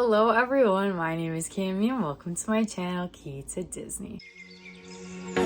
Hello everyone, my name is Cami and welcome to my channel, Key to Disney. If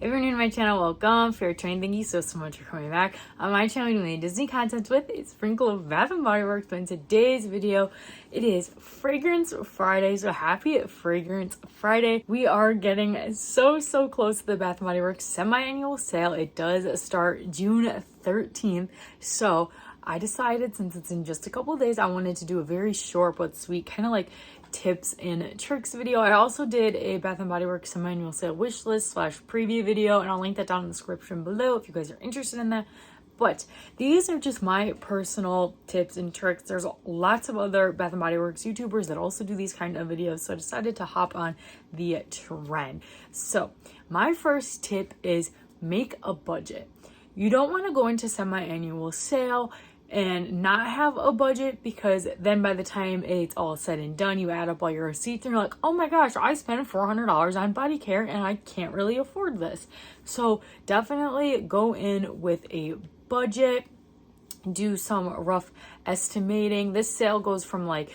you're new to my channel, welcome. If you're a train, thank you so much for coming back. On my channel, we do Disney content with a sprinkle of Bath & Body Works, but in today's video, it is Fragrance Friday, so happy Fragrance Friday. We are getting so close to the Bath & Body Works semi-annual sale. It does start June 13th, so I decided since it's in just a couple of days, I wanted to do a very short but sweet kind of like tips and tricks video. I also did a Bath & Body Works semi-annual sale wish list / preview video, and I'll link that down in the description below if you guys are interested in that. But these are just my personal tips and tricks. There's lots of other Bath & Body Works YouTubers that also do these kind of videos, so I decided to hop on the trend. So my first tip is make a budget. You don't want to go into semi-annual sale and not have a budget, because then by the time it's all said and done, you add up all your receipts and you're like, oh my gosh, I spent $400 on body care and I can't really afford this. So definitely go in with a budget, do some rough estimating. This sale goes from like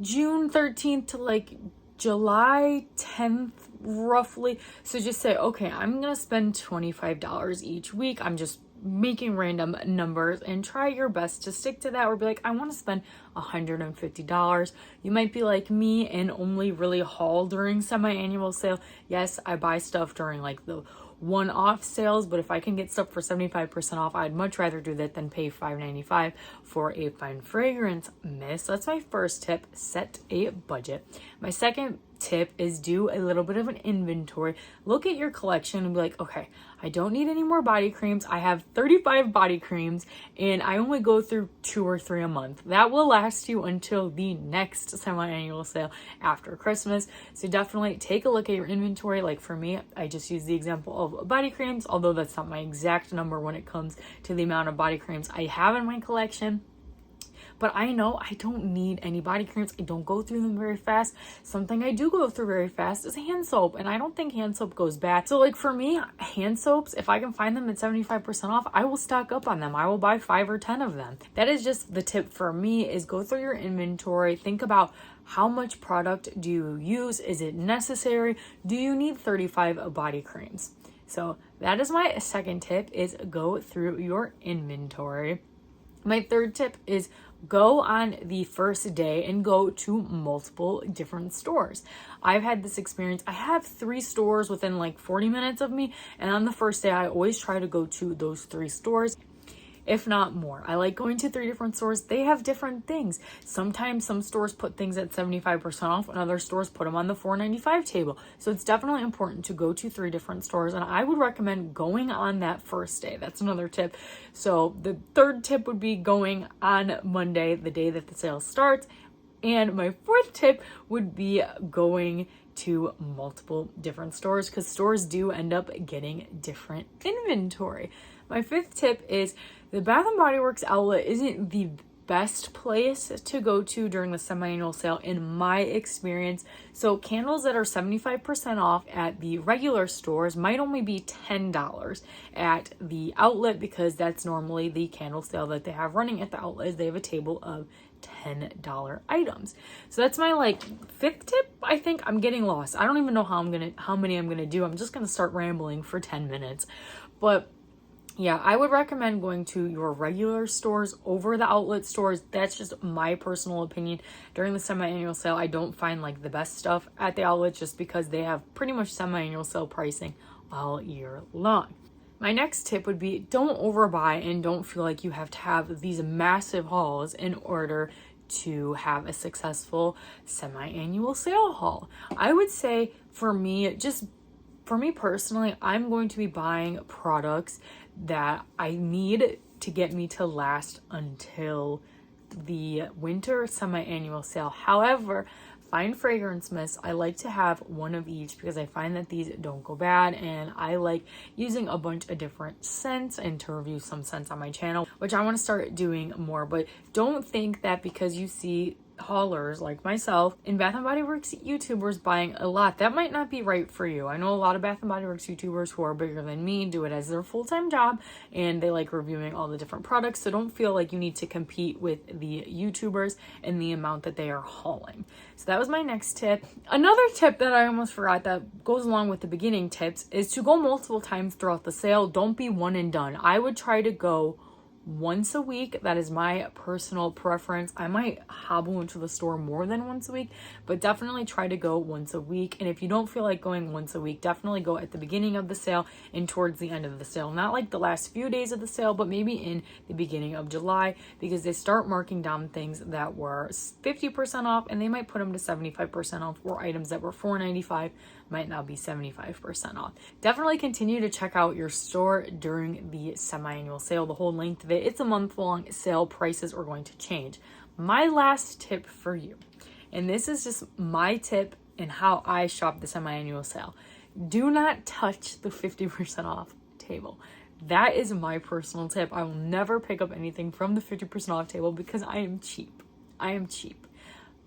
June 13th to like July 10th roughly. So just say, okay, I'm gonna spend $25 each week. I'm just making random numbers, and try your best to stick to that, or be like, I want to spend $150. You might be like me and only really haul during semi-annual sale. Yes, I buy stuff during like the one-off sales, but if I can get stuff for 75% off, I'd much rather do that than pay $5.95 for a fine fragrance mist. That's my first tip, set a budget. My second tip is do a little bit of an inventory. Look at your collection and be like, okay, I don't need any more body creams. I have 35 body creams and I only go through 2 or 3 a month. That will last you until the next semi-annual sale after Christmas. So definitely take a look at your inventory. Like for me, I just use the example of body creams, although that's not my exact number when it comes to the amount of body creams I have in my collection. But I know I don't need any body creams. I don't go through them very fast. Something I do go through very fast is hand soap, and I don't think hand soap goes bad. So like for me, hand soaps, if I can find them at 75% off, I will stock up on them. I will buy 5 or 10 of them. That is just the tip for me, is go through your inventory. Think about how much product do you use? Is it necessary? Do you need 35 body creams? So that is my second tip, is go through your inventory. My third tip is go on the first day and go to multiple different stores. I've had this experience. I have 3 stores within like 40 minutes of me, and on the first day I always try to go to those 3 stores, if not more. I like going to 3 different stores. They have different things. Sometimes some stores put things at 75% off and other stores put them on the $4.95 table. So it's definitely important to go to 3 different stores, and I would recommend going on that first day. That's another tip. So the third tip would be going on Monday, the day that the sale starts. And my fourth tip would be going to multiple different stores, because stores do end up getting different inventory. My fifth tip is the Bath & Body Works outlet isn't the best place to go to during the semi-annual sale in my experience. So candles that are 75% off at the regular stores might only be $10 at the outlet, because that's normally the candle sale that they have running at the outlet, is they have a table of $10 items. So that's my like 5th tip. I think I'm getting lost. I don't even know how many I'm gonna do. I'm just gonna start rambling for 10 minutes. But yeah, I would recommend going to your regular stores over the outlet stores. That's just my personal opinion. During the semi-annual sale, I don't find like the best stuff at the outlets, just because they have pretty much semi-annual sale pricing all year long. My next tip would be, don't overbuy and don't feel like you have to have these massive hauls in order to have a successful semi-annual sale haul. I would say for me personally, I'm going to be buying products that I need to get me to last until the winter semi-annual sale. However, fine fragrance mists, I like to have one of each, because I find that these don't go bad, and I like using a bunch of different scents, and to review some scents on my channel, which I want to start doing more. But don't think that because you see haulers like myself and Bath & Body Works YouTubers buying a lot. That might not be right for you. I know a lot of Bath & Body Works YouTubers who are bigger than me do it as their full-time job, and they like reviewing all the different products, so don't feel like you need to compete with the YouTubers and the amount that they are hauling. So that was my next tip. Another tip that I almost forgot that goes along with the beginning tips is to go multiple times throughout the sale. Don't be one and done. I would try to go once a week. That is my personal preference. I might hobble into the store more than once a week, but definitely try to go once a week. And if you don't feel like going once a week, definitely go at the beginning of the sale and towards the end of the sale. Not like the last few days of the sale, but maybe in the beginning of July, because they start marking down things that were 50% off and they might put them to 75% off, or items that were $4.95 might now be 75% off. Definitely continue to check out your store during the semi-annual sale, the whole length of it. It's a month-long sale. Prices are going to change. My last tip for you, and this is just my tip and how I shop the semi-annual sale. Do not touch the 50% off table. That is my personal tip. I will never pick up anything from the 50% off table because I am cheap. I am cheap.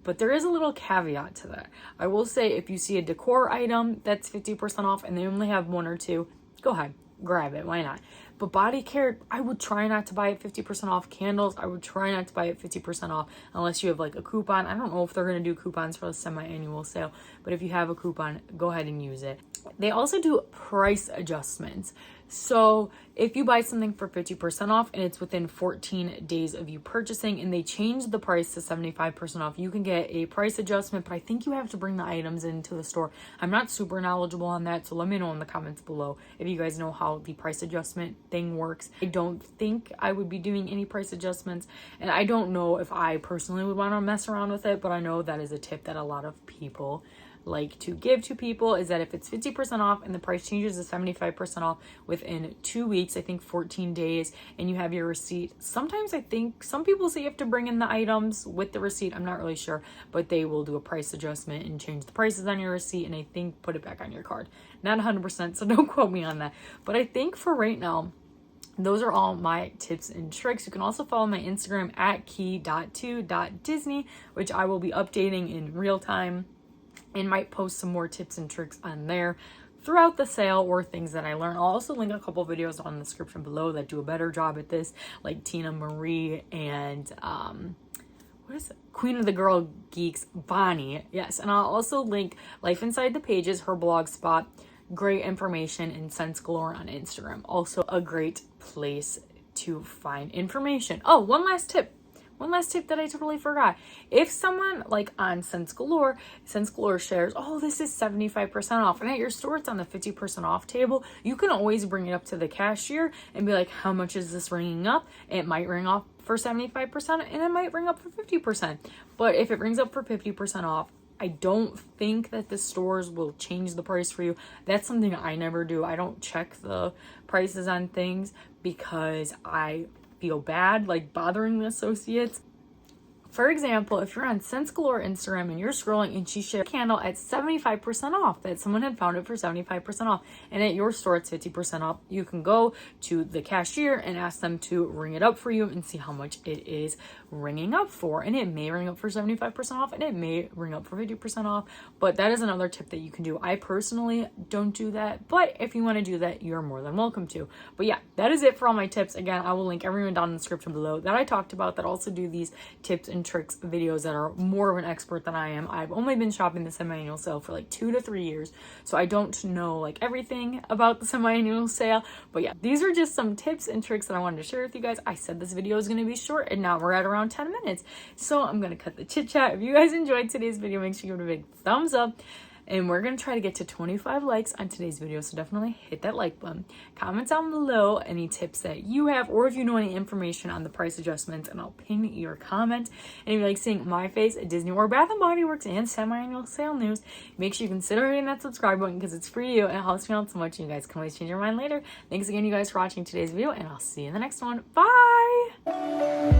But there is a little caveat to that. I will say, if you see a decor item that's 50% off and they only have one or two, go ahead, grab it. Why not? But body care, I would try not to buy it 50% off. Candles, I would try not to buy it 50% off unless you have like a coupon. I don't know if they're going to do coupons for the semi-annual sale, but if you have a coupon, go ahead and use it. They also do price adjustments. So if you buy something for 50% off and it's within 14 days of you purchasing and they change the price to 75% off, you can get a price adjustment, but I think you have to bring the items into the store. I'm not super knowledgeable on that, so let me know in the comments below if you guys know how the price adjustment thing works. I don't think I would be doing any price adjustments, and I don't know if I personally would want to mess around with it, but I know that is a tip that a lot of people like to give to people, is that if it's 50% off and the price changes to 75% off within 2 weeks, I think 14 days, and you have your receipt. Sometimes I think some people say you have to bring in the items with the receipt. I'm not really sure, but they will do a price adjustment and change the prices on your receipt, and I think put it back on your card. Not 100%, so don't quote me on that. But I think for right now, those are all my tips and tricks. You can also follow my Instagram at key.2.disney, which I will be updating in real time, and might post some more tips and tricks on there throughout the sale or things that I learned. I'll also link a couple videos on the description below that do a better job at this, like Tina Marie and what is it? Queen of the Girl Geeks, Bonnie. Yes, and I'll also link Life Inside the Pages, her blog spot, great information, and Sense Galore on Instagram. Also a great place to find information. Oh, one last tip that I totally forgot. If someone like on Sense Galore shares, oh, this is 75% off, and at your store it's on the 50% off table, you can always bring it up to the cashier and be like, how much is this ringing up? It might ring off for 75% and it might ring up for 50%. But if it rings up for 50% off, I don't think that the stores will change the price for you. That's something I never do. I don't check the prices on things because I feel bad like bothering the associates. For example, if you're on Sense Galore Instagram and you're scrolling and she shared a candle at 75% off, that someone had found it for 75% off, and at your store it's 50% off, you can go to the cashier and ask them to ring it up for you and see how much it is ringing up for. And it may ring up for 75% off and it may ring up for 50% off, but that is another tip that you can do. I personally don't do that, but if you want to do that, you're more than welcome to. But yeah, that is it for all my tips. Again, I will link everyone down in the description below that I talked about that also do these tips and tricks videos that are more of an expert than I am. I've only been shopping the semi-annual sale for like 2 to 3 years, so I don't know like everything about the semi-annual sale. But yeah, these are just some tips and tricks that I wanted to share with you guys. I said this video is going to be short, and now we're at around 10 minutes, so I'm going to cut the chit chat. If you guys enjoyed today's video, make sure you give it a big thumbs up. And we're going to try to get to 25 likes on today's video, so definitely hit that like button. Comment down below any tips that you have, or if you know any information on the price adjustments, and I'll pin your comment. And if you like seeing my face at Disney or Bath & Body Works and semi-annual sale news, make sure you consider hitting that subscribe button because it's free to you and it helps me out so much. And you guys can always change your mind later. Thanks again, you guys, for watching today's video, and I'll see you in the next one. Bye!